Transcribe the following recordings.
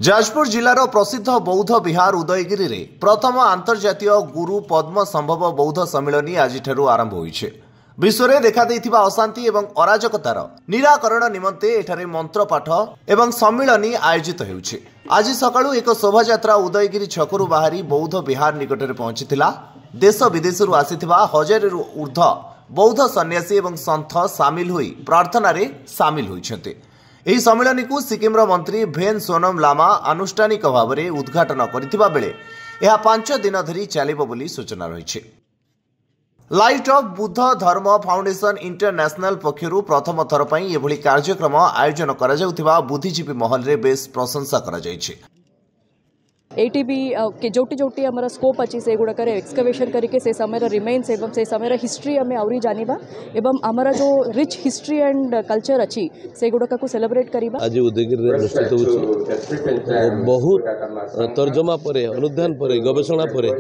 जाजपुर जिलार प्रसिद्ध बौद्ध विहार उदयगिरी रे प्रथम अंतर्जातीय गुरु पद्म संभव बौद्ध सम्मिलनी आज आरंभ होइछे। विश्व में देखा अशांति एवं अराजकतार निराकरण निमंते एठारे मंत्र पाठ एवं सम्मिलनी आयोजित होउछे। आज सकाळु एक शोभायात्रा उदयगिरी छकरू बाहरी बौद्ध विहार निकटरे पहुंचीथिला। देश विदेशरू आसीथिबा हजाररू ऊर्ध्व बौद्ध सन्यासी एवं संत सामिल होई प्रार्थना रे सामिल होइछन्ते। ଏହି ସମ୍ମିଳନୀକୁ ସିକିମର ମନ୍ତ୍ରୀ ଭେନ୍ ସୋନମ ଲାମା ଆନୁଷ୍ଠାନିକ ଭାବରେ ଉଦ୍ଘାଟନ କରିଥିବା ବେଳେ ଏହା 5 ଦିନ ଧରି ଚାଲିବ ବୋଲି ସୂଚନା ରହିଛି। ଲାଇଟ୍ ଅଫ୍ ବୁଦ୍ଧ ଧର୍ମ ଫାଉଣ୍ଡେସନ ଇଣ୍ଟରନ୍ୟାସନାଲ ପକ୍ଷରୁ ପ୍ରଥମ ଥର ପାଇଁ ଏଭଳି କାର୍ଯ୍ୟକ୍ରମ ଆୟୋଜନ କରାଯାଉଥିବା ବୁଦ୍ଧିଜୀବୀ ମହଲରେ ବେଶ ପ୍ରଶଂସା କରାଯାଇଛି। एटी भी जोटी जोटी आमर स्कोप अच्छी से गुड़ाक एक्सकवेशन करके से समय रिमेन्स एवं से समय हिस्ट्री आम आहरी जानिबा एवं आमर जो रिच हिस्ट्री एंड कल्चर अच्छी से गुड़ाक को सेलिब्रेट करिबा। आज उदयगिरी अनुष्ठित होछि बहुत तर्जमा परे अनुधान परे गवेषणा परे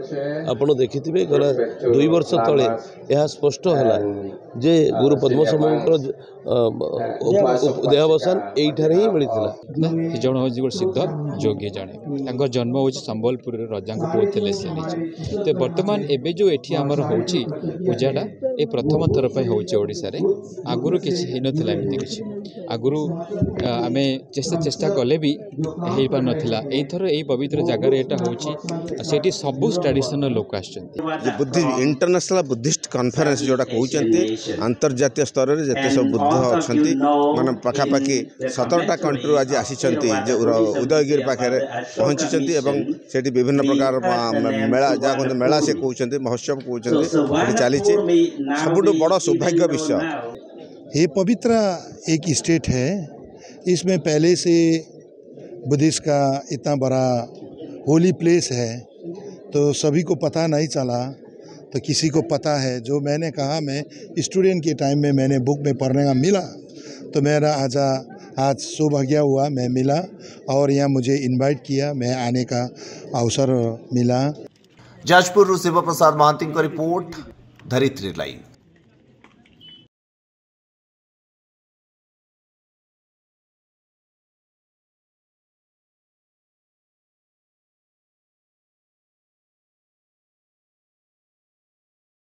आपण देखिथिबे गला 2 वर्ष तले यह स्पष्ट होला जे गुरु पद्म समूहर देहावसान एठारे ही मिलिथिला। जण होछि गोटे सिद्ध योगी जणे जन्म हूँ संबलपुर रजा पुले से तो बर्तमान एवं जो ये आमर हो पूजाटा ये प्रथम थर पर होशार आगुरी किसी नाला एमती किसी आगुरी आम चेष्टा कले भी हो पार नाला यथर यही पवित्र जगार यहाँ होती सब ट्रेडिशनल लोक बुद्धि इंटरनेशनल बुद्धिस्ट कॉन्फ्रेंस जोड़ा कहते अंतर्जातीय स्तर में जिते सब बुद्ध अच्छा मान पखापाखि 17टा कंट्री आज आसी उदयगिरी पाखे पहुंची से विभिन्न प्रकार मेला जहाँ कहते मेला से कहते महोत्सव कहते चली सबुठ बड़ सौभाग्य विषय। ये पवित्र एक स्टेट है, इसमें पहले से बुद्धिस्ट का इतना बड़ा होली प्लेस है तो सभी को पता नहीं चला, तो किसी को पता है। जो मैंने कहा मैं स्टूडेंट के टाइम में मैंने बुक में पढ़ने का मिला तो मेरा आज सौभाग्य हुआ मैं मिला और यहाँ मुझे इनवाइट किया, मैं आने का अवसर मिला। जाजपुर शिव प्रसाद महांती रिपोर्ट धरित्री लाइव।